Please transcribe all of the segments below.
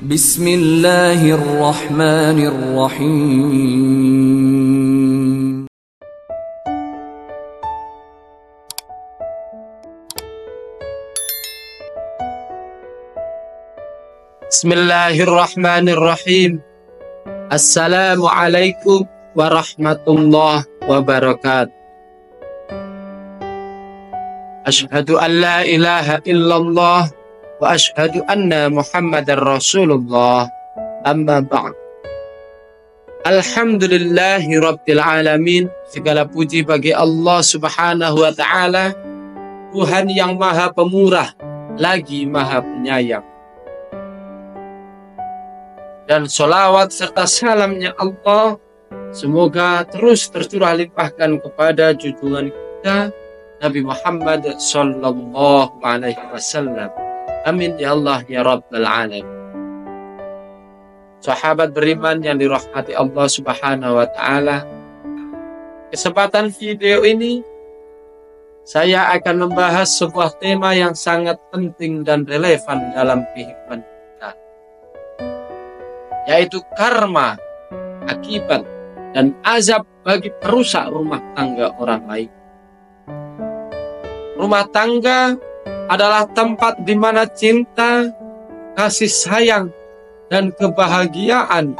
Bismillahirrahmanirrahim. Bismillahirrahmanirrahim. Assalamualaikum warahmatullahi wabarakatuh. Asyhadu an la ilaha illallah wa asyhadu anna Muhammadar Rasulullah. Amma ba'd. Alhamdulillahi rabbil alamin. Segala puji bagi Allah Subhanahu wa taala, Tuhan yang Maha Pemurah lagi Maha Penyayang. Dan sholawat serta salamnya Allah semoga terus tercurah limpahkan kepada junjungan kita Nabi Muhammad sallallahu alaihi wasallam. Amin ya Allah ya rabbal alamin. Sahabat beriman yang dirahmati Allah Subhanahu wa taala, kesempatan video ini saya akan membahas sebuah tema yang sangat penting dan relevan dalam kehidupan kita, yaitu karma, akibat, dan azab bagi perusak rumah tangga orang lain. Rumah tangga adalah tempat di mana cinta, kasih sayang, dan kebahagiaan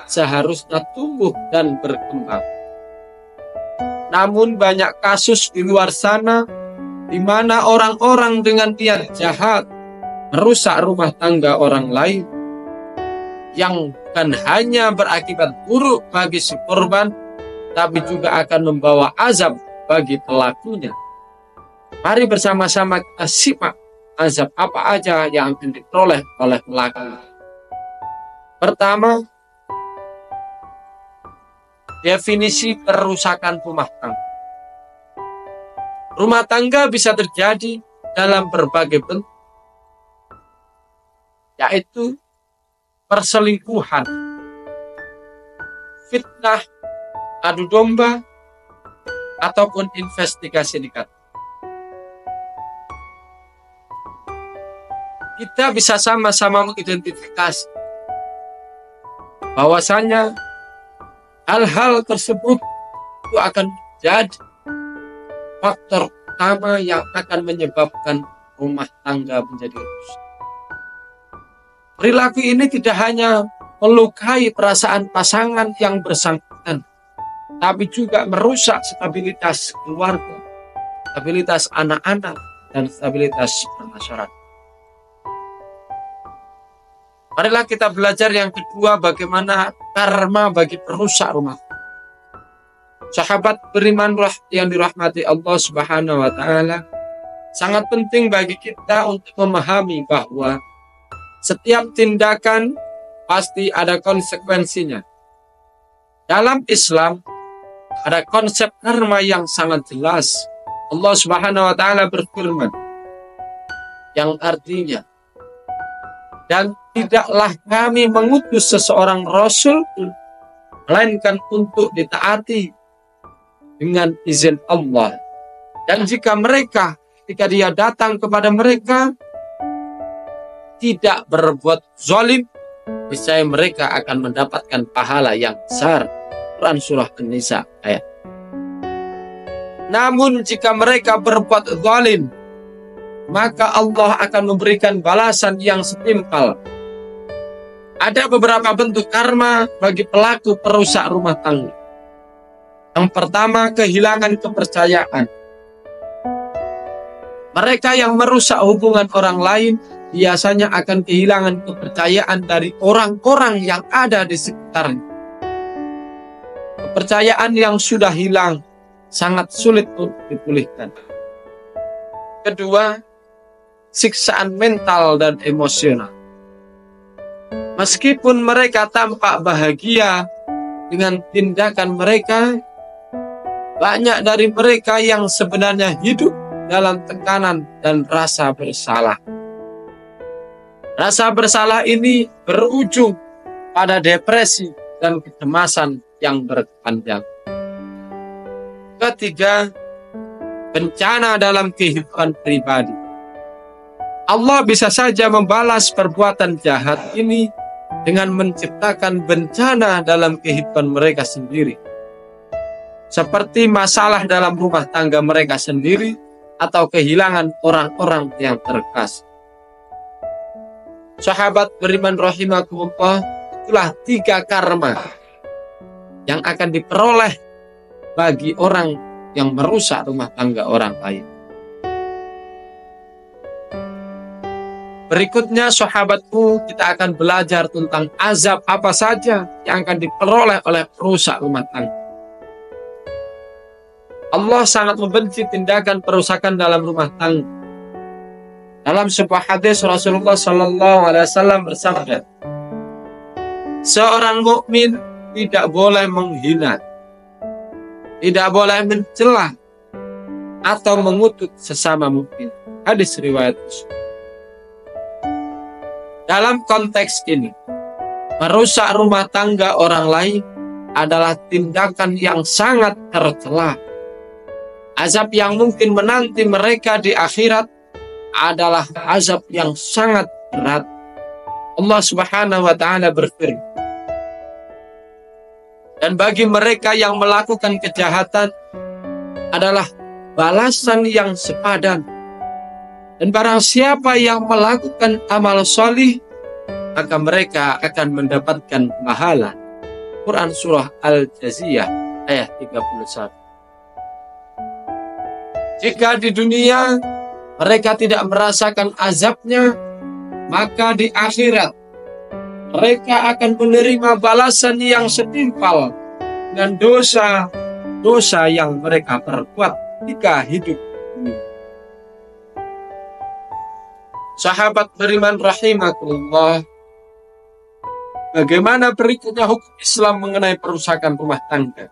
seharusnya tumbuh dan berkembang. Namun banyak kasus di luar sana di mana orang-orang dengan niat jahat merusak rumah tangga orang lain, yang bukan hanya berakibat buruk bagi si korban, tapi juga akan membawa azab bagi pelakunya. Mari bersama-sama kita simak azab apa aja yang akan diperoleh oleh pelaku. Pertama, definisi kerusakan rumah tangga. Rumah tangga bisa terjadi dalam berbagai bentuk, yaitu perselingkuhan, fitnah, adu domba, ataupun investigasi negatif. Kita bisa sama-sama mengidentifikasi bahwasanya hal-hal tersebut itu akan menjadi faktor utama yang akan menyebabkan rumah tangga menjadi rusak. Perilaku ini tidak hanya melukai perasaan pasangan yang bersangkutan, tapi juga merusak stabilitas keluarga, stabilitas anak-anak, dan stabilitas masyarakat. Marilah kita belajar yang kedua, bagaimana karma bagi perusak rumah. Sahabat beriman yang dirahmati Allah Subhanahu wa taala, sangat penting bagi kita untuk memahami bahwa setiap tindakan pasti ada konsekuensinya. Dalam Islam ada konsep karma yang sangat jelas. Allah Subhanahu wa taala berfirman yang artinya, dan tidaklah kami mengutus seseorang rasul melainkan untuk ditaati dengan izin Allah. Dan jika mereka, ketika dia datang kepada mereka, tidak berbuat zalim, niscaya mereka akan mendapatkan pahala yang besar. Quran surah An-Nisa ayat. Namun jika mereka berbuat zalim, maka Allah akan memberikan balasan yang setimpal. Ada beberapa bentuk karma bagi pelaku perusak rumah tangga. Yang pertama, kehilangan kepercayaan. Mereka yang merusak hubungan orang lain biasanya akan kehilangan kepercayaan dari orang-orang yang ada di sekitarnya. Kepercayaan yang sudah hilang sangat sulit untuk dipulihkan. Kedua, siksaan mental dan emosional. Meskipun mereka tampak bahagia dengan tindakan mereka, banyak dari mereka yang sebenarnya hidup dalam tekanan dan rasa bersalah. Rasa bersalah ini berujung pada depresi dan kecemasan yang berkepanjangan. Ketiga, bencana dalam kehidupan pribadi. Allah bisa saja membalas perbuatan jahat ini dengan menciptakan bencana dalam kehidupan mereka sendiri, seperti masalah dalam rumah tangga mereka sendiri atau kehilangan orang-orang yang terkasih. Sahabat beriman rahimakumullah, itulah 3 karma yang akan diperoleh bagi orang yang merusak rumah tangga orang lain. Berikutnya sahabatku, kita akan belajar tentang azab apa saja yang akan diperoleh oleh perusak rumah tangga. Allah sangat membenci tindakan perusakan dalam rumah tangga. Dalam sebuah hadis Rasulullah SAW bersabda, seorang mukmin tidak boleh menghina, tidak boleh mencela atau mengutuk sesama mukmin. Hadis riwayat Muslim. Dalam konteks ini, merusak rumah tangga orang lain adalah tindakan yang sangat tercela. Azab yang mungkin menanti mereka di akhirat adalah azab yang sangat berat. Allah Subhanahu wa taala berfirman, dan bagi mereka yang melakukan kejahatan adalah balasan yang sepadan. Dan barang siapa yang melakukan amal solih, maka mereka akan mendapatkan pahala. Quran Surah Al-Jaziyah ayat 31. Jika di dunia mereka tidak merasakan azabnya, maka di akhirat mereka akan menerima balasan yang setimpal dengan dosa yang mereka perbuat ketika hidup. Sahabat beriman rahimakumullah, bagaimana berikutnya hukum Islam mengenai perusakan rumah tangga?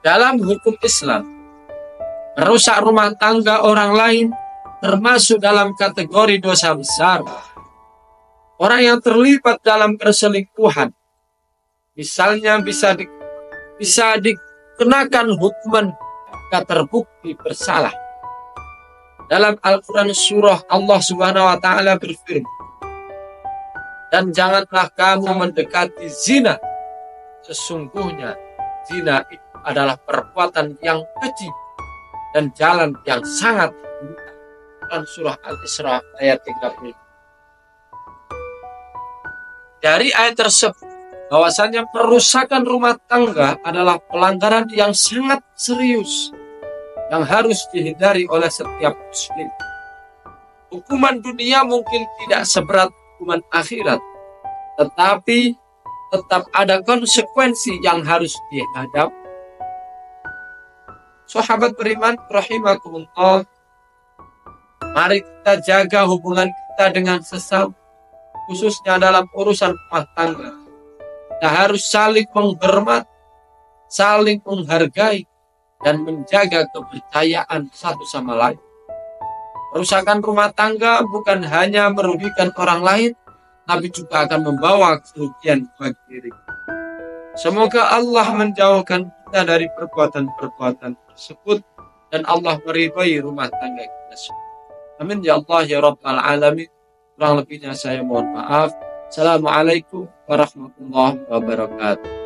Dalam hukum Islam, merusak rumah tangga orang lain termasuk dalam kategori dosa besar. Orang yang terlibat dalam perselingkuhan, misalnya bisa dikenakan hukuman jika terbukti bersalah. Dalam Al-Quran surah Allah Subhanahu wa taala berfirman, dan janganlah kamu mendekati zina, sesungguhnya zina itu adalah perbuatan yang keji dan jalan yang sangat buruk. Quran surah Al-Isra ayat 30. Dari ayat tersebut bahwasanya perusakan rumah tangga adalah pelanggaran yang sangat serius yang harus dihindari oleh setiap muslim. Hukuman dunia mungkin tidak seberat hukuman akhirat, tetapi tetap ada konsekuensi yang harus dihadapi. Sahabat beriman rahimakumullah, mari kita jaga hubungan kita dengan sesama, khususnya dalam urusan rumah tangga. Kita harus saling menghormat, saling menghargai, dan menjaga kepercayaan satu sama lain. Perusakan rumah tangga bukan hanya merugikan orang lain, tapi juga akan membawa kerugian bagi diri. Semoga Allah menjauhkan kita dari perbuatan-perbuatan tersebut dan Allah meridhai rumah tangga kita. Amin ya Allah ya Rabbal Alamin. Kurang lebihnya saya mohon maaf. Assalamualaikum warahmatullahi wabarakatuh.